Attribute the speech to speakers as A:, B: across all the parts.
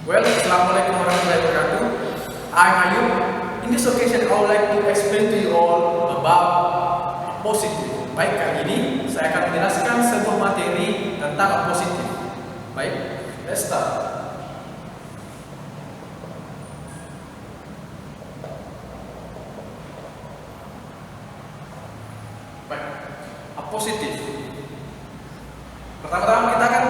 A: Well, Assalamualaikum warahmatullahi wabarakatuh. I'm Ayub. In this occasion, I would like to explain to you all about positive. Baik, kali ini saya akan menjelaskan sebuah materi tentang positif. Baik, let's start. Baik, positif. Pertama-tama kita akan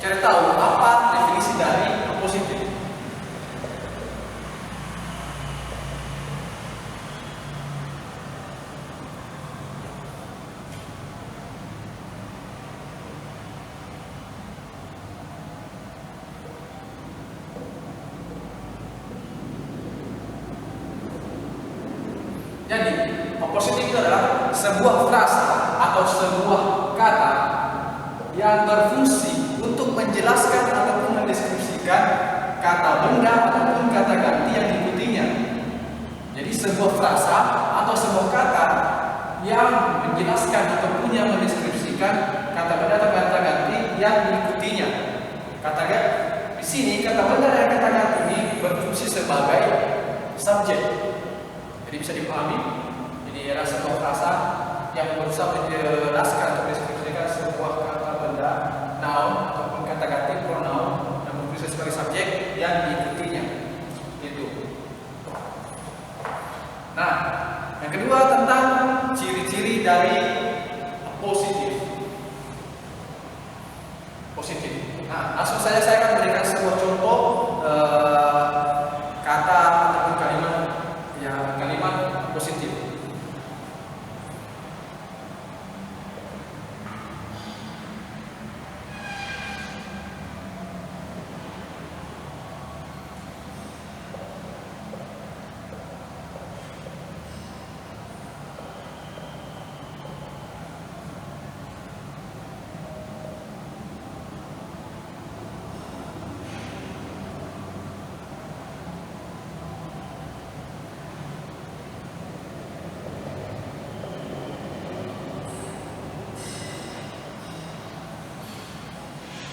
A: cari tahu apa definisi dari positif. Jadi, positif itu adalah sebuah frasa atau sebuah kata yang berfungsi untuk menjelaskan ataupun mendeskripsikan kata benda ataupun kata ganti yang diikutinya. Jadi sebuah frasa atau sebuah kata yang menjelaskan ataupun yang mendeskripsikan kata benda atau kata ganti yang diikutinya. Di sini kata benda dan kata ganti ini berfungsi sebagai subjek. Jadi bisa dipahami. Jadi ada sebuah frasa yang berusaha menjelaskan atau mendeskripsikan sebuah kata benda, noun ataupun kata ganti pronoun yang berfungsi sebagai subjek yang diikutinya. Itu. Nah, yang kedua tentang ciri-ciri dari positif. Positif. Nah, langsung saja saya akan berikan sebuah contoh kata ataupun kalimat positif.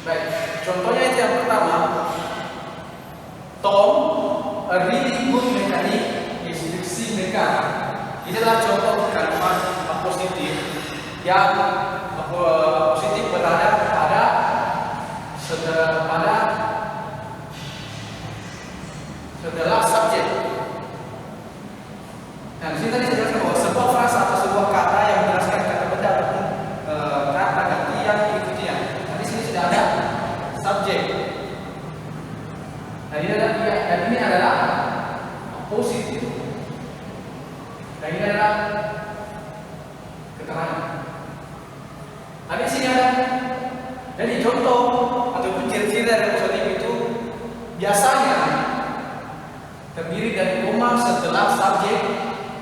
A: Baik, contohnya itu yang pertama, Tom, a really good mechanic is fixing the car. Ini adalah contoh kalimat positif yang positif berada pada setelah subjek. Nah, di sini tadi saya jelaskan bahwa sebuah frasa atau sebuah kata yang menjelaskan kata benda ataupun kata ganti yang diikutinya. Nah, di sini sudah ada subjek. Dan ini adalah positif. Dan ini adalah keterangan. Nah, di sini ada. Jadi contoh ataupun ciri-ciri dari positif itu biasanya terdiri dari koma setelah subjek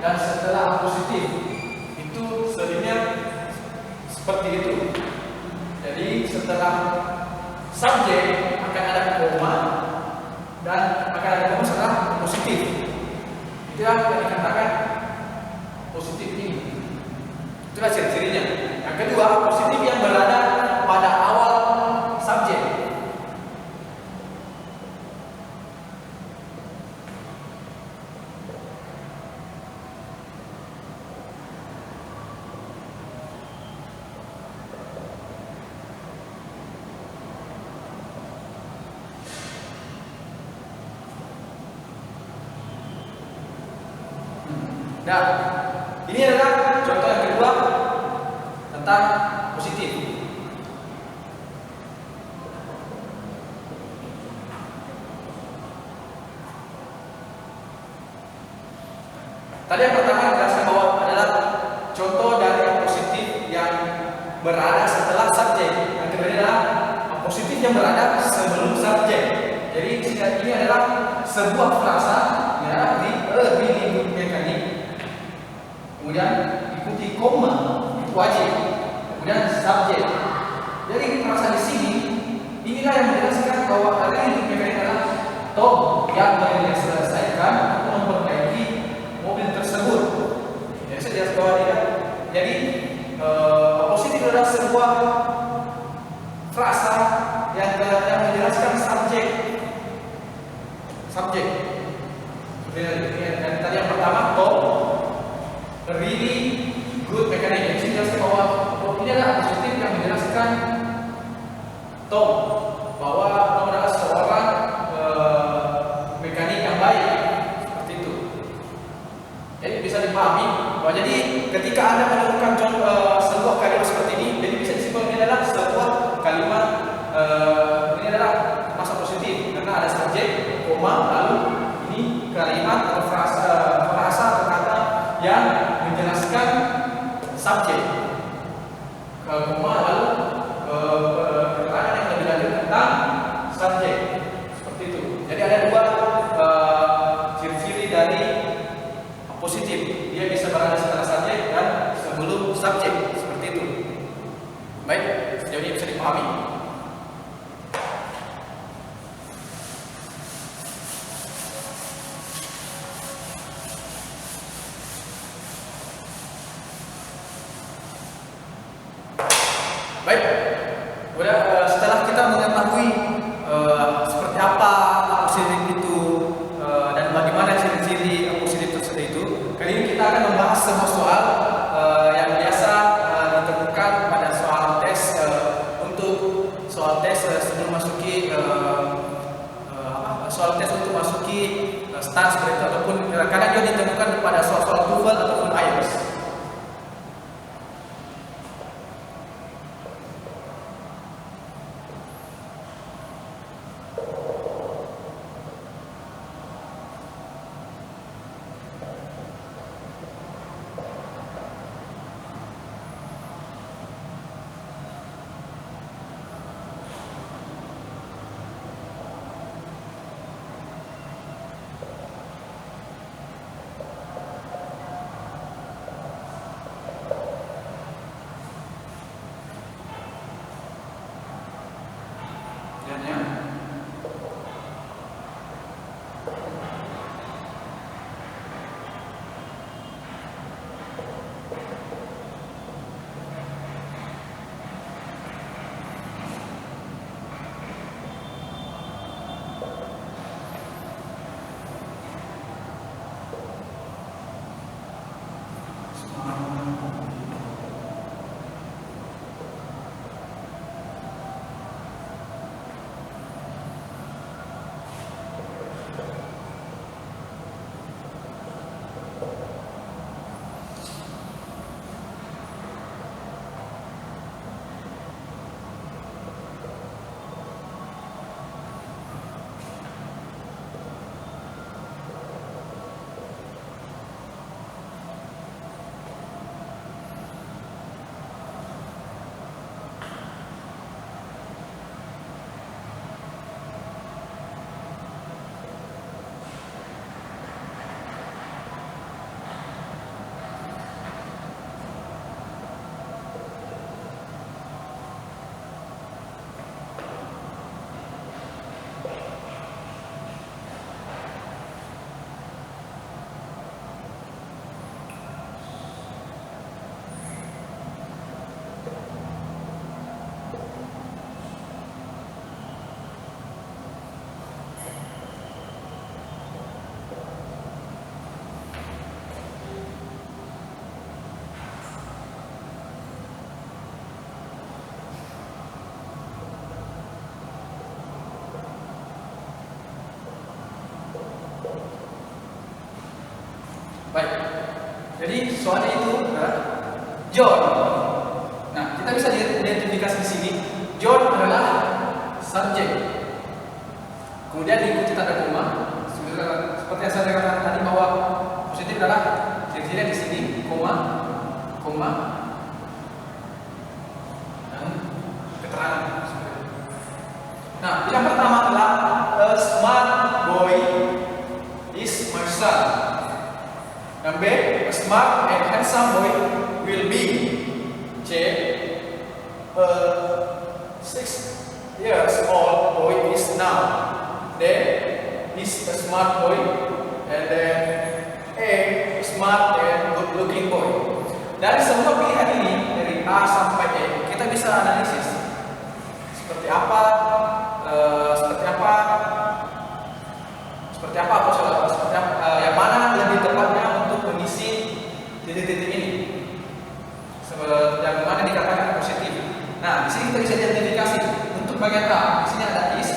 A: dan setelah positif. Itu seringnya seperti itu. Jadi setelah subjek akan ada koma dan akan ada koma setelah positif. Itu yang dikatakan positif ini. Itulah ciri-cirinya. Yang kedua, positif yang berada pada awal subjek. Dan ini adalah contoh yang kedua tentang positif. Tadi yang pertama dijelaskan bahwa adalah contoh dari positif yang berada setelah subjek. Yang kedua adalah positif yang berada sebelum subjek. Jadi ini adalah sebuah frasa ya, really good mechanic. Kemudian ikuti koma, itu wajib. Kemudian subjek. Jadi frasa di sini inilah yang menjelaskan bahwa hari ini mekanik adalah Tom yang menyelesaikan atau memperbaiki mobil tersebut. Jadi saya jelas bahwa dia. Jadi positif adalah sebuah frasa yang menjelaskan subjek. Subjek. Dan tadi yang pertama Tom really good mechanic. Jadi jelaskan bahwa ini adalah adjektif yang menjelaskan Tom bahwa Tom adalah seorang mekanik yang baik, seperti itu. Jadi bisa dipahami bahwa jadi ketika Anda menemukan sebuah kalimat seperti ini, jadi bisa disimpulkan ini adalah sebuah kalimat ini adalah masa positif karena ada subjek, koma, lalu ini kalimat atau frasa atau kata yang menjelaskan subjek, koma, lalu keterangan yang lebih lanjut tentang subjek, seperti itu. Jadi ada dua ciri-ciri dari positif, dia bisa berada setelah subjek dan sebelum subjek, seperti itu. Baik, sejauh ini bisa dipahami. Baik, setelah kita mengetahui seperti apa positif itu dan bagaimana ciri-ciri positif tersebut itu, kali ini kita akan membahas sebuah soal yang biasa ditemukan pada soal tes sebelum masuki soal tes untuk masuki STAR seperti itu, ataupun kadang dia ditemukan pada soal-soal TOEFL ataupun IELTS. Baik, jadi soalnya itu John. Nah, kita bisa identifikasi di sini. John adalah subjek. Kemudian diikuti tanda koma. Seperti yang saya katakan tadi bahwa positif adalah ciri-cirinya di sini, koma, dan keterangan. Nah, yang pertama adalah a smart boy is my son. Yang B, a smart and handsome boy will be. C, a 6 years old boy is now. D, is a smart boy. And then A, smart and good looking boy. Dari semua pilihan ini, dari A sampai E, kita bisa analisis seperti apa seperti apa atau seperti apa, yang mana lebih tepatnya untuk mengisi titik-titik ini, yang mana dikatakan positif. Nah, di sini kita bisa identifikasi untuk bagian A. Di sini ada is.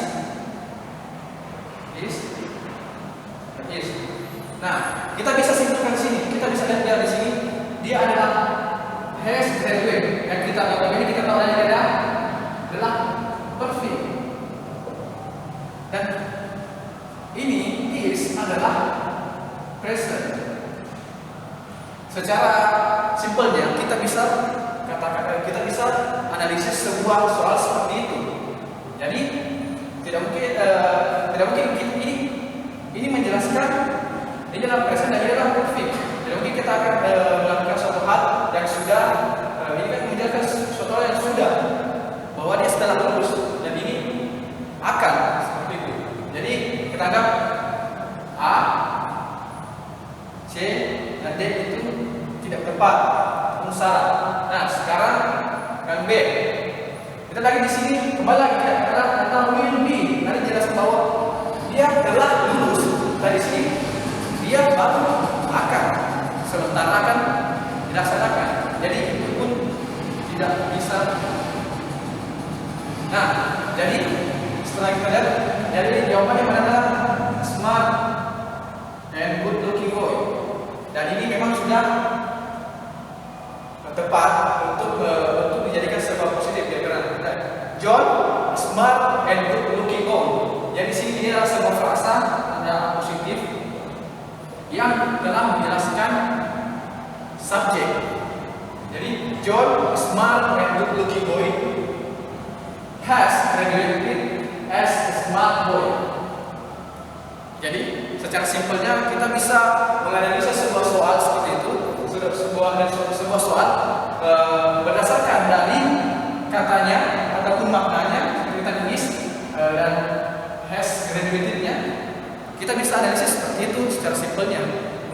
A: Nah, kita bisa simpulkan di sini. Kita bisa lihat di sini dia adalah has graduated. Yang kita ini kita tahu adalah perfect. Dan ini is adalah present. Secara simpelnya kita bisa katakan, kita bisa analisis sebuah soal seperti itu. Jadi tidak mungkin ini menjelaskan ini adalah present dan ini adalah perfect. Tidak mungkin kita akan melakukan suatu hal yang sudah ini kan menjelaskan suatu hal yang sudah bahwa dia setelah lulus dan ini akan seperti itu. Jadi kita anggap A, C, dan D itu tidak tepat syarat. Nah, sekarang yang B. Kita lagi di sini kembali lagi adalah will be. Tadi jelas bahwa dia telah lulus. Dari sini dia baru akan, sementara akan dilaksanakan. Jadi itu pun tidak bisa. Nah, jadi setelah kita lihat, jadi jawabannya adalah smart and good looking boy. Dan ini memang sudah tepat untuk dijadikan sebuah positif ya kan. John smart and good looking boy. Jadi sini ini adalah sebuah frasa tanda positif yang telah menjelaskan subjek. Jadi John smart and good looking boy has graduated as a smart boy. Jadi secara simpelnya kita bisa menganalisa sebuah soal seperti itu, sebuah soal berdasarkan dari katanya ataupun maknanya seperti tadi is dan has graduated-nya. Kita bisa analisis seperti itu secara simpelnya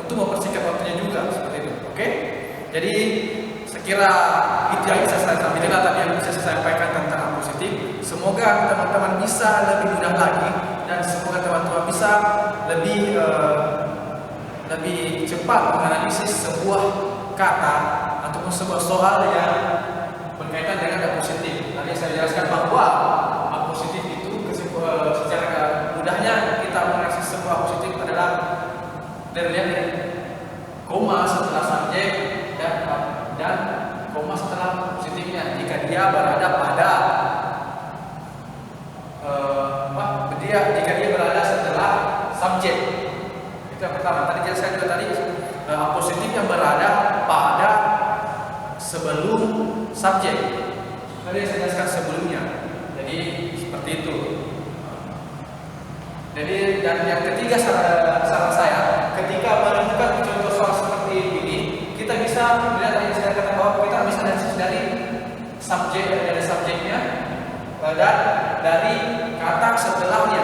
A: untuk mempersingkat waktunya juga seperti itu. Oke? Jadi sekira itu yang bisa saya sampaikan tadi yang bisa saya sampaikan tentang positif. Semoga teman-teman bisa lebih mudah lagi dan semoga teman-teman bisa lebih cepat menganalisis sebuah kata ataupun sebuah soal yang berkaitan dengan hal positif. Tadi saya jelaskan bahwa hal positif itu secara mudahnya kita menganalisis sebuah positif adalah dilihat dari koma setelah subjek dan koma setelah positifnya jika dia berada pada jika dia berada setelah subjek. Itu yang pertama. Tadi saya juga tadi positif yang berada pada sebelum subjek. Tadi saya jelaskan sebelumnya. Jadi seperti itu. Jadi dan yang ketiga saran saya ketika menemukan contoh soal seperti ini, kita bisa melihat yang saya katakan bahwa kita bisa dari subjeknya dan dari kata setelahnya.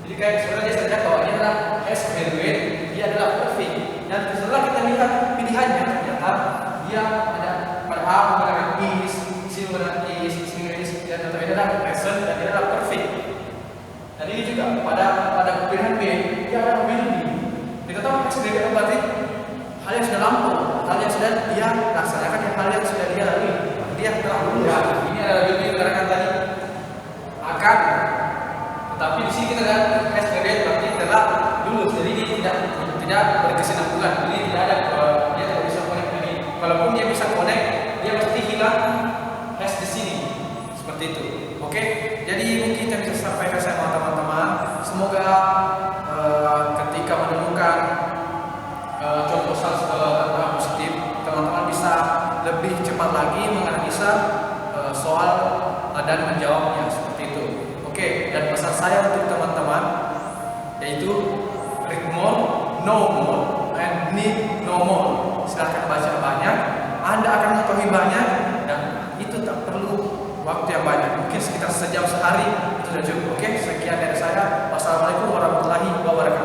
A: Jadi kayak sebenarnya saja bahwa ini adalah has graduate, dia adalah perfect. Dan setelah kita lihat pilihannya, ternyata dia ada pada A menggunakan is, C menggunakan is, dan ini adalah present dan dia adalah perfect. Dan ini juga pada pilihan B, dia adalah will be. Kita tahu has graduate berarti hal yang sudah lampau, hal yang sudah dia laksanakan, hal yang sudah dia lalui. Dia telah lulus. Ya, ini adalah will be dikatakan tadi akan. Tetapi di sini kita lihat has graduate berarti telah lulus. Jadi ini tidak berkesinambungan. Ini tidak ada dia tidak bisa connect ini. Kalaupun dia bisa connect, dia pasti hilang has di sini. Seperti itu. Oke. Jadi mungkin yang bisa sampaikan saya sama teman-teman. Semoga ketika menemukan contoh tentang positif, teman-teman bisa lebih cepat lagi menganalisa soal dan menjawabnya seperti itu. Oke, dan pesan saya untuk teman-teman yaitu read more, know more, and need no more. Silahkan baca banyak, Anda akan mengetahui banyak, dan itu tak perlu waktu yang banyak. Mungkin sekitar sejam sehari itu sudah cukup. Oke, sekian dari saya. Wassalamualaikum warahmatullahi wabarakatuh.